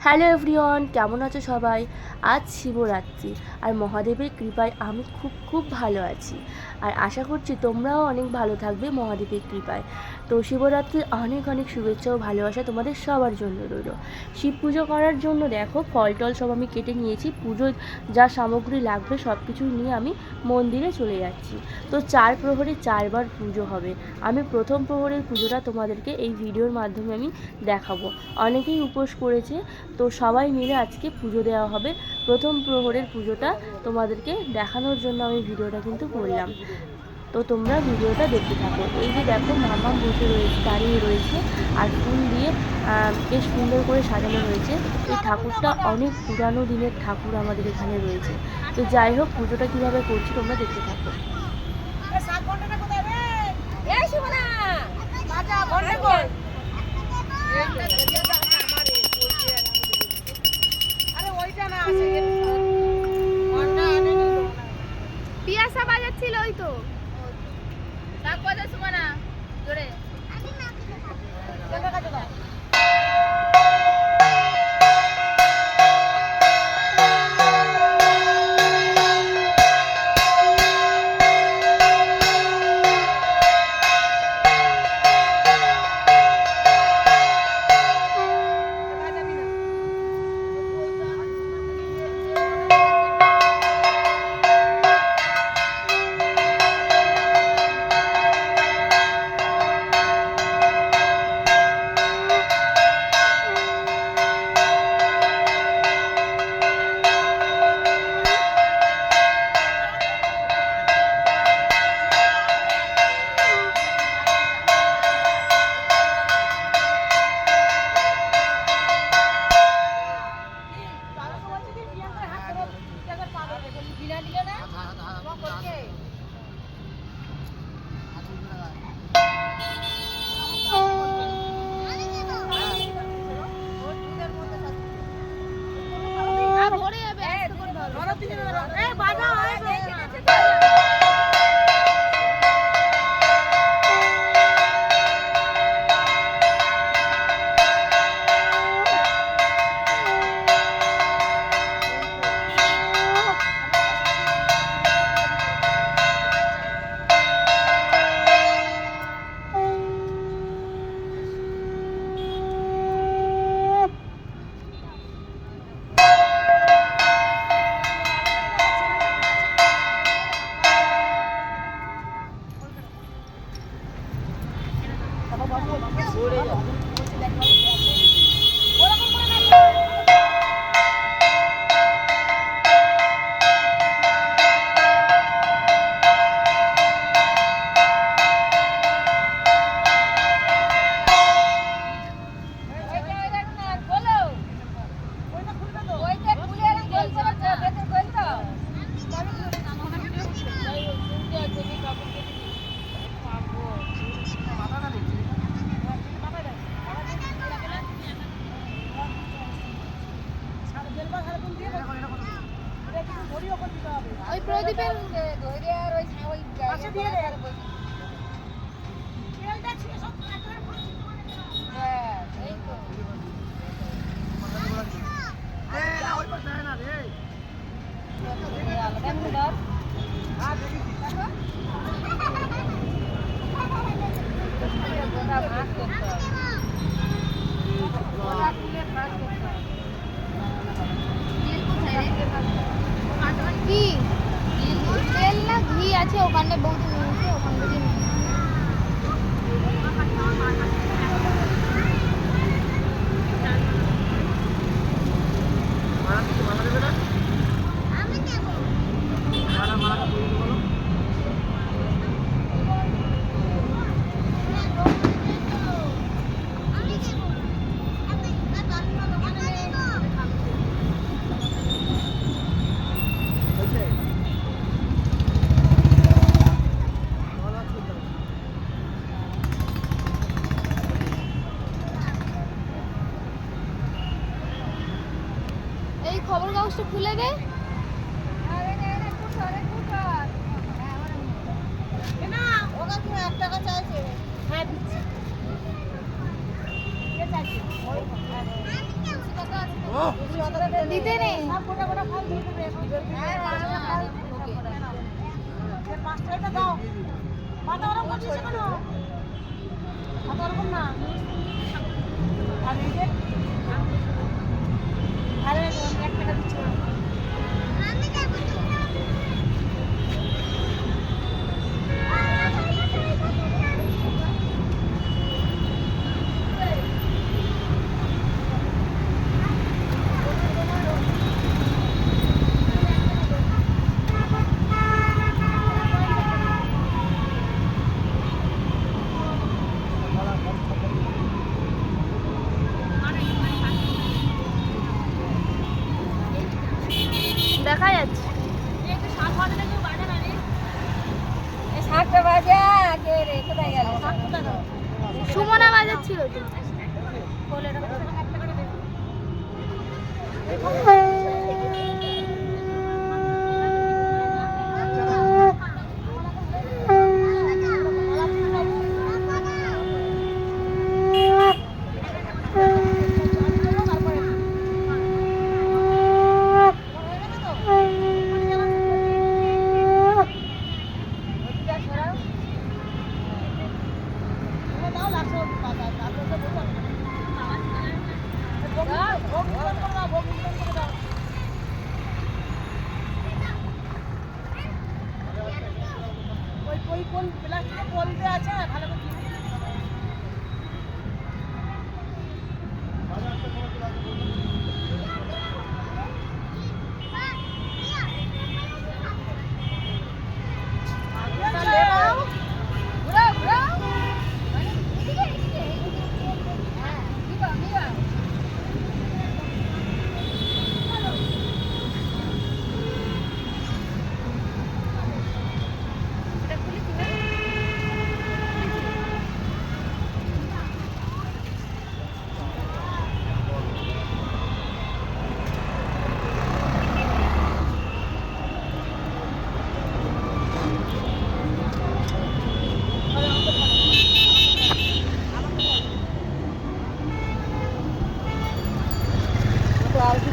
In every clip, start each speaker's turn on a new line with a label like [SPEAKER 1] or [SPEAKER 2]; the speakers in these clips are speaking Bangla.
[SPEAKER 1] হ্যালো এভরিওয়ান, কেমন আছো সবাই? আজ শিবরাত্রি আর মহাদেবের কৃপায় আমি খুব ভালো আছি। আর আশা করছি তোমরাও অনেক ভালো থাকবে মহাদেবের কৃপায়। তো শিবরাত্রির অনেক অনেক শুভেচ্ছা ও ভালোবাসা তোমাদের সবার জন্য রইল। শিব পুজো করার জন্য দেখো ফল টল সব আমি কেটে নিয়েছি। পুজোর যা সামগ্রী লাগবে সব কিছু নিয়ে আমি মন্দিরে চলে যাচ্ছি। তো 4 প্রহরে 4 বার পুজো হবে। আমি প্রথম প্রহরের পুজোটা তোমাদেরকে এই ভিডিওর মাধ্যমে আমি দেখাবো। অনেকেই উপোস করেছে, তো সবাই মিলে আজকে পুজো দেওয়া হবে। প্রথম প্রহরের পুজোটা তোমাদেরকে দেখানোর জন্য আমি ভিডিওটা কিন্তু করলাম। তো তোমরা ভিডিওটা দেখতে থাকো। এই যে দেখো মামা বসে রয়েছে, দাঁড়িয়ে রয়েছে, আর ফুল দিয়ে বেশ সুন্দর করে সাজানো হয়েছে। এই ঠাকুরটা অনেক পুরানো দিনের ঠাকুর আমাদের এখানে রয়েছে। তো যাই হোক, পুজোটা কীভাবে করছি তোমরা দেখতে থাকো।
[SPEAKER 2] পিয়াসা বাজাচ্ছিল ওই তো শাক বাজার সময় না জোরে ওই প্রদীপের ধরে আর ওই পাশে দিয়ে দে তেলটা ছিল সব হ্যাঁ এই তো না ওই পাশে না রে আলাদা মুদার হ্যাঁ দেখি দেখো গোটা ভাগ করতে হবে গোটা তুলে ভাগ করতে হবে কি তেল না ঘি আছে ওখানে বহুত নিয়েছে ওখান থেকে খবর কাগজটা খুলে দে দিতে নেই দেখা যাচ্ছে সুমনা বাজাচ্ছিল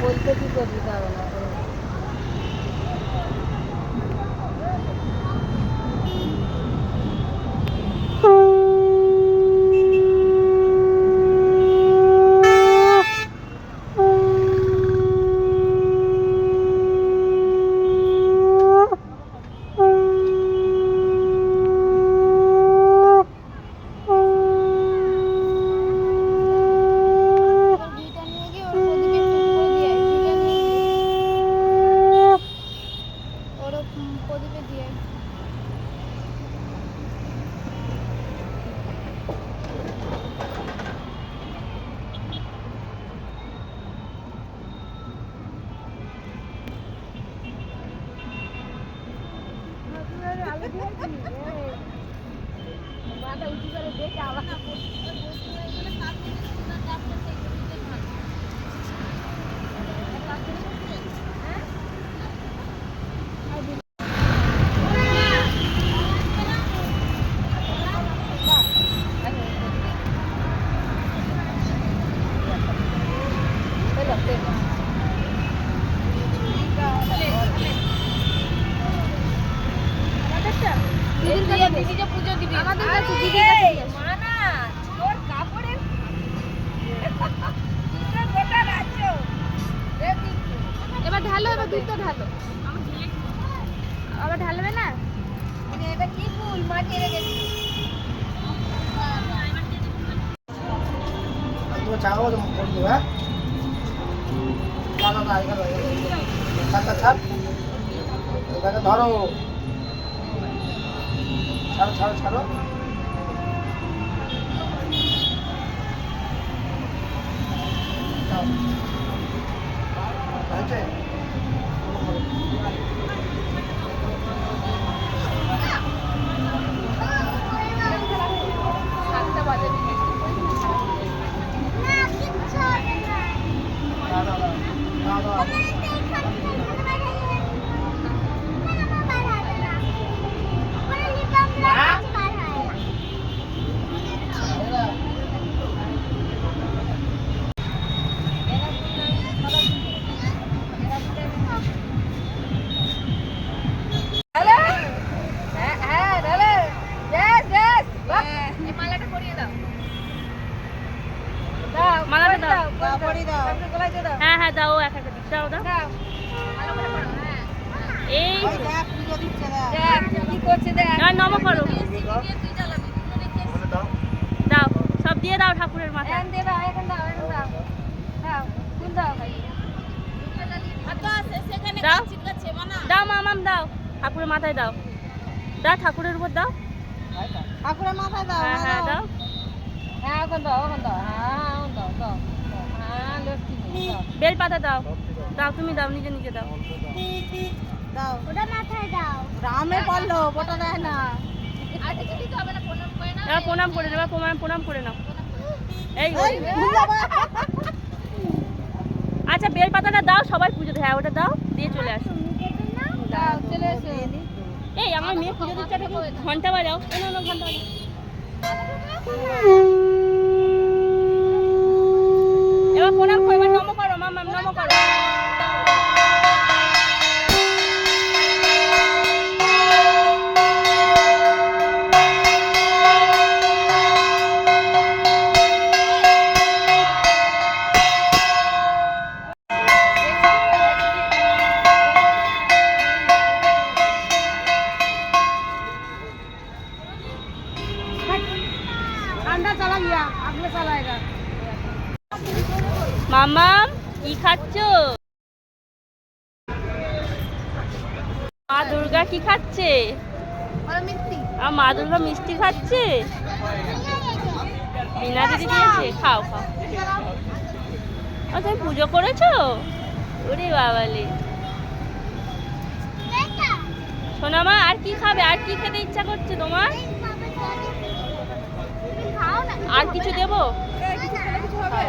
[SPEAKER 2] বলতে কি করবি তাহলে প্রদীপে দিয়ে দিদিকে পুজো দিবি আমাদের কাছে দিদির কাছে মানা তোর কাপড়ের গোটা রাজ্য এবার ঢালো এবার দুধটা ঢালো আবার ঢালবে না এটা কি ফুল মাটি রেখেছি
[SPEAKER 3] তো চাও তো করে দিও হ্যাঁ না না এখানে ছাড় ছাড় এটাকে ধরো ছাড়ো ছাড়ো ছাড়ো হয়েছে
[SPEAKER 1] হ্যাঁ হ্যাঁ দাও, এক একটা দিক দাও দাও।
[SPEAKER 2] ভালো করে পড়ো, হ্যাঁ।
[SPEAKER 1] এই
[SPEAKER 3] ওই
[SPEAKER 1] তো।
[SPEAKER 3] দেখ পুজো দিচ্ছে দেখ।
[SPEAKER 2] দেখ কি করছে দেখ।
[SPEAKER 1] এবার নম করো,
[SPEAKER 2] দিয়ে তুই জ্বালাবি, তুই লিখে
[SPEAKER 1] দাও সব দিয়ে দাও ঠাকুরের মাথায়।
[SPEAKER 2] এখন দে দাও, এখন দাও, এখন দাও। দাও, ফুল দাও ভাই। আর তো আছে সেখানে
[SPEAKER 1] দাও।
[SPEAKER 2] কাজ চিটকাচ্ছে মানা।
[SPEAKER 1] দাও মামাম দাও, ঠাকুরের মাথায় দাও, দাও ঠাকুরের উপর দাও।
[SPEAKER 3] ঠাকুরের মাথায় দাও।
[SPEAKER 1] হ্যাঁ হ্যাঁ দাও।
[SPEAKER 2] হ্যাঁ এখন দাও, এখন দাও। হ্যাঁ এখন দাও, দাও। হ্যাঁ লক্ষ্মী মেয়ে, দাও।
[SPEAKER 1] বেল পাতা দাও, দাও তুমি দাও, নিজে নিজে দাও।
[SPEAKER 3] দাও।
[SPEAKER 2] ওটা মাথায় দাও।
[SPEAKER 3] রামে পারলো ওটা দেয় না।
[SPEAKER 2] আর কিছু দিতে হবে না, প্রণাম করে নাও।
[SPEAKER 1] এবার প্রণাম করে নাও, এবার প্রণাম করে নাও। এই
[SPEAKER 3] এই, ভুল যাবে।
[SPEAKER 1] আচ্ছা বেল পাতাটা দাও, সবাই পুজো দেয়, হ্যাঁ ওটা দাও, দিয়ে চলে আসো।
[SPEAKER 2] দাও, চলে এসো।
[SPEAKER 1] এই আমার মেয়ে পুজো দিচ্ছে, একটা ঘন্টা বাজাও, না না ঘন্টা বাজাও। এবার প্রণাম করো, এবার নম করো মামাম, নম করো।
[SPEAKER 3] ठंडा चला गया अगले साल आएगा।
[SPEAKER 1] মামাম কি খাচ্ছ? মা দুর্গা কি খাচ্ছে?
[SPEAKER 2] আর মিষ্টি।
[SPEAKER 1] আর মা দুর্গা মিষ্টি খাচ্ছে। বিনা দিদি দিয়েছে, খাও খাও। ও তুমি পুজো করেছো? ওরে বাবালে। শোনা মা, আর কি খাবে? আর কি খেতে ইচ্ছা করছে তোমার?
[SPEAKER 2] খাও না।
[SPEAKER 1] আর কিছু দেবো?
[SPEAKER 2] কিছু খেলে কিছু হবে?